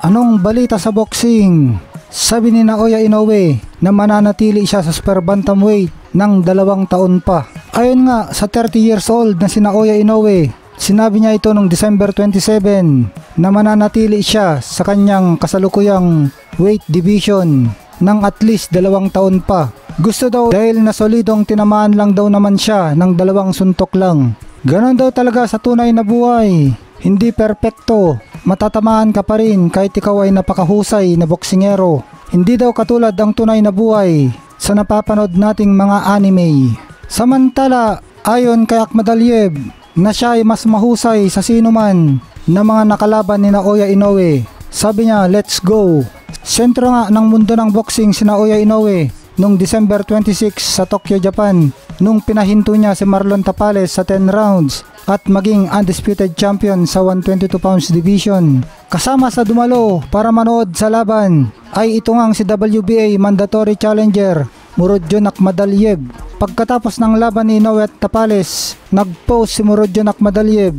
Anong balita sa boxing? Sabi ni Naoya Inoue na mananatili siya sa super bantamweight ng 2 taon pa. Ayon nga sa 30 years old na si Naoya Inoue, sinabi niya ito noong December 27 na mananatili siya sa kanyang kasalukuyang weight division ng at least 2 taon pa. Gusto daw dahil na solidong tinamaan lang daw naman siya ng 2 suntok lang. Ganon daw talaga sa tunay na buhay. Hindi perpekto. Matatamaan ka pa rin kahit ikaw ay napakahusay na boksingero. Hindi daw katulad ang tunay na buhay sa napapanood nating mga anime. Samantala, ayon kay Akhmadaliev na siya ay mas mahusay sa sinuman na mga nakalaban ni Naoya Inoue. Sabi niya, let's go. Sentro nga ng mundo ng boxing si Naoya Inoue noong December 26 sa Tokyo, Japan, nung pinahinto niya si Marlon Tapales sa 10 rounds at maging undisputed champion sa 122 pounds division. Kasama sa dumalo para manood sa laban ay ito ngang si WBA mandatory challenger Murodjon Akhmadaliev. Pagkatapos ng laban ni Inoue at Tapales, nag-post si Murodjon Akhmadaliev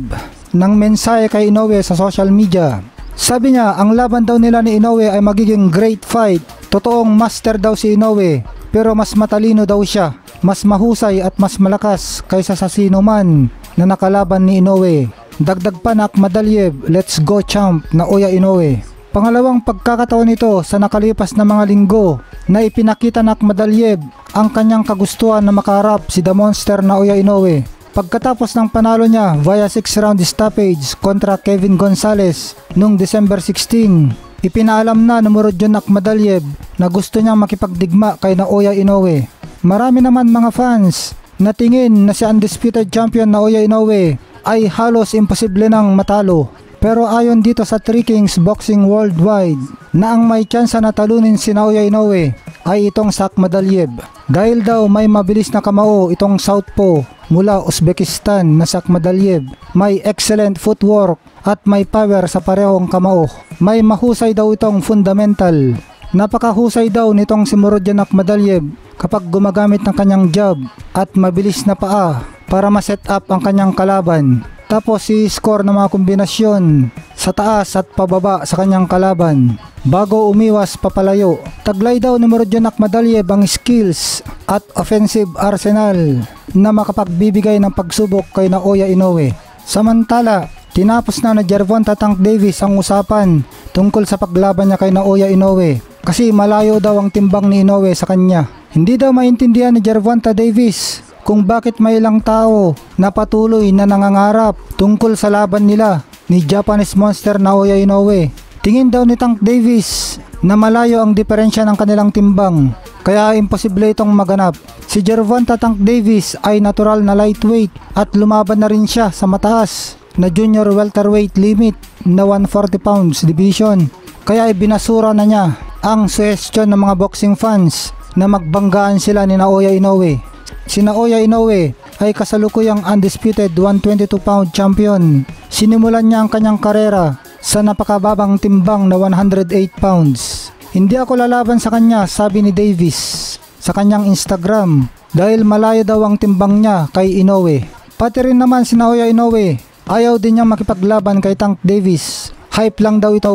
ng mensahe kay Inoue sa social media. Sabi niya, ang laban daw nila ni Inoue ay magiging great fight. Totoong master daw si Inoue, pero mas matalino daw siya, mas mahusay at mas malakas kaysa sa sino man na nakalaban ni Inoue. Dagdag pa na Akhmadaliev, let's go champ Naoya Inoue. Pangalawang pagkakataon nito sa nakalipas na mga linggo na ipinakita na Akhmadaliev ang kanyang kagustuhan na makaharap si The Monster Naoya Inoue. Pagkatapos ng panalo niya via 6-round stoppage kontra Kevin Gonzalez noong December 16, ipinaalam na ni Murodjon Akhmadaliev na gusto niyang makipagdigma kay Naoya Inoue. Marami naman mga fans na tingin na si undisputed champion Naoya Inoue ay halos imposible nang matalo. Pero ayon dito sa Three Kings Boxing Worldwide na ang may tsansa na talunin si Naoya Inoue ay itong si Akhmadaliev. Dahil daw may mabilis na kamao itong southpaw mula Uzbekistan na si Akhmadaliev. May excellent footwork at may power sa parehong kamao. May mahusay daw itong fundamental. Napakahusay daw nitong si Murodjon Akhmadaliev kapag gumagamit ng kanyang jab at mabilis na paa para ma-set up ang kanyang kalaban. Tapos si-score ng mga kombinasyon sa taas at pababa sa kanyang kalaban bago umiwas papalayo. Taglay daw ni Murodjon Akhmadaliev ang skills at offensive arsenal na makapagbibigay ng pagsubok kay Naoya Inoue. Samantala, tinapos na ni Gervonta Tank Davis ang usapan tungkol sa paglaban niya kay Naoya Inoue kasi malayo daw ang timbang ni Inoue sa kanya. Hindi daw maintindihan ni Gervonta Davis kung bakit may ilang tao na patuloy na nangangarap tungkol sa laban nila ni Japanese Monster Naoya Inoue. Tingin daw ni Tank Davis na malayo ang diferensya ng kanilang timbang, kaya imposible itong maganap. Si Gervonta Tank Davis ay natural na lightweight at lumaban na rin siya sa mataas na junior welterweight limit na 140 pounds division. Kaya ibinasura na niya ang suggestion ng mga boxing fans na magbanggaan sila ni Naoya Inoue. Si Naoya Inoue ay kasalukuyang undisputed 122 pound champion. Sinimulan niya ang kanyang karera sa napakababang timbang na 108 pounds. Hindi ako lalaban sa kanya, sabi ni Davis sa kanyang Instagram, dahil malayo daw ang timbang niya kay Inoue. Pati rin naman si Naoya Inoue, ayaw din niyang makipaglaban kay Tank Davis. Hype lang daw ito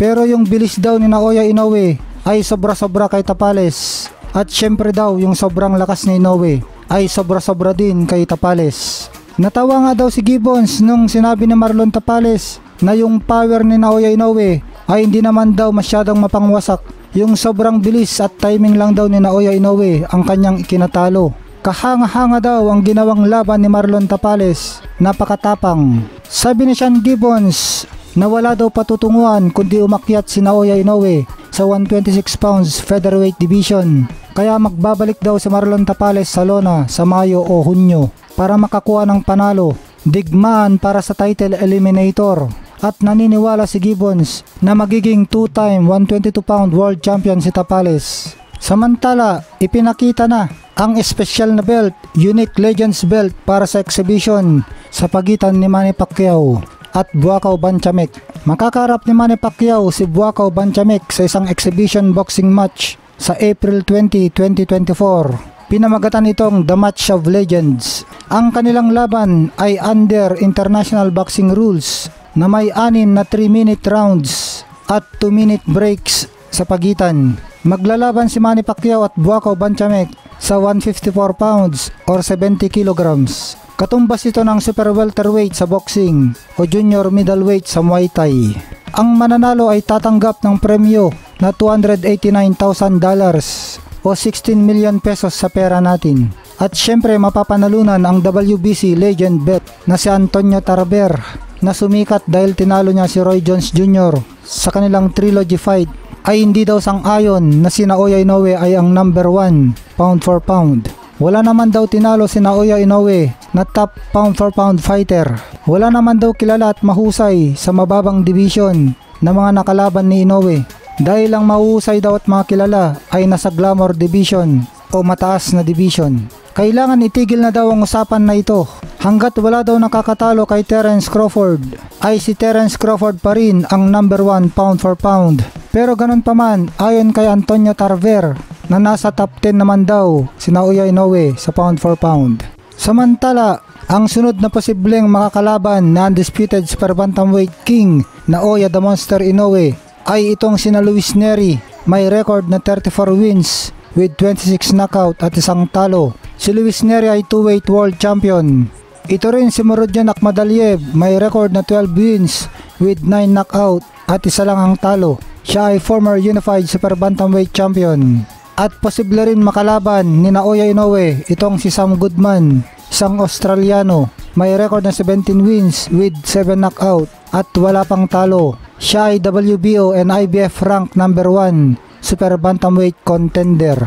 Pero yung bilis daw ni Naoya Inoue ay sobra-sobra kay Tapales. At syempre daw yung sobrang lakas ni Inoue ay sobra-sobra din kay Tapales. Natawa nga daw si Gibbons nung sinabi ni Marlon Tapales na yung power ni Naoya Inoue ay hindi naman daw masyadong mapangwasak. Yung sobrang bilis at timing lang daw ni Naoya Inoue ang kanyang ikinatalo. Kahanga-hanga daw ang ginawang laban ni Marlon Tapales, napakatapang. Sabi ni Sean Gibbons na wala daw patutunguhan kundi umakyat si Naoya Inoue sa 126 pounds featherweight division. Kaya magbabalik daw si Marlon Tapales sa lona sa Mayo o Hunyo para makakuha ng panalo, digmaan para sa title eliminator. At naniniwala si Gibbons na magiging 2-time 122 pound world champion si Tapales. Samantala, ipinakita na ang espesyal na belt, Unique Legends belt para sa exhibition sa pagitan ni Manny Pacquiao at Buakaw Banchamek. Makakarap ni Manny Pacquiao si Buakaw Banchamek sa isang exhibition boxing match sa April 20, 2024. Pinamagatan itong The Match of Legends. Ang kanilang laban ay under international boxing rules na may 6 na 3-minute rounds at 2-minute breaks sa pagitan. Maglalaban si Manny Pacquiao at Buakaw Banchamek sa 154 pounds or 70 kilograms. Katumbas ito ng super welterweight sa boxing o junior middleweight sa Muay Thai. Ang mananalo ay tatanggap ng premyo na $289,000 o 16 million pesos sa pera natin. At syempre mapapanalunan ang WBC legend vet na si Antonio Tarver na sumikat dahil tinalo niya si Roy Jones Jr. sa kanilang trilogy fight. Ay hindi daw sang-ayon na si Naoya Inoue ay ang number 1 pound for pound. Wala naman daw tinalo si Naoya Inoue na top pound for pound fighter. Wala naman daw kilala at mahusay sa mababang division na mga nakalaban ni Inoue. Dahil ang mahusay daw at mga kilala ay nasa glamour division o mataas na division. Kailangan itigil na daw ang usapan na ito. Hanggat wala daw nakakatalo kay Terence Crawford, ay si Terence Crawford pa rin ang number 1 pound for pound. Pero ganun pa man, ayon kay Antonio Tarver, na nasa top 10 naman daw si Naoya Inoue sa pound for pound. Samantala, ang sunod na posibleng makakalaban na undisputed super bantamweight king Naoya the Monster Inoue ay itong sina Luis Nery, may record na 34 wins with 26 knockout at isang talo. Si Luis Nery ay 2-weight world champion. Ito rin si Murodjan Akhmadaliev, may record na 12 wins with 9 knockout at isa lang ang talo. Siya ay former unified super bantamweight champion. At posible rin makalaban ni Naoya Inoue itong si Sam Goodman, isang Australiano, may record na 17 wins with 7 knockout at wala pang talo. Siya ay WBO and IBF rank number 1 super bantamweight contender.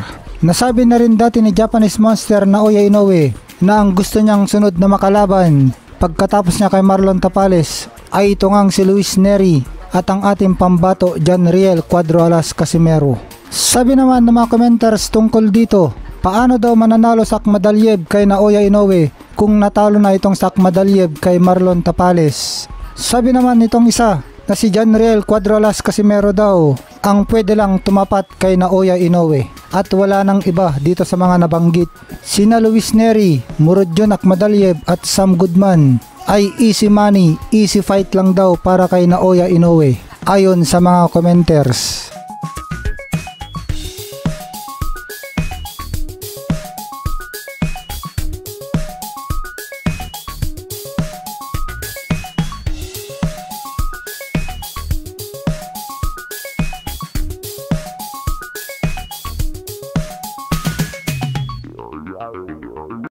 Nasabi na rin dati ni Japanese Monster Naoya Inoue na ang gusto niyang sunod na makalaban pagkatapos niya kay Marlon Tapales ay ito ngang si Luis Nery at ang ating pambato John Riel Cuadro Alas Casimero. Sabi naman ng mga commenters tungkol dito, paano daw mananalo sa Akhmadaliev kay Naoya Inoue kung natalo na itong sa Akhmadaliev kay Marlon Tapales? Sabi naman nitong isa na si John Riel Cuadro Alas Casimero daw ang pwede lang tumapat kay Naoya Inoue at wala nang iba dito sa mga nabanggit. Sina Luis Nery, Murodjan Akhmadaliev at Sam Goodman ay easy money, easy fight lang daw para kay Naoya Inoue ayon sa mga commenters.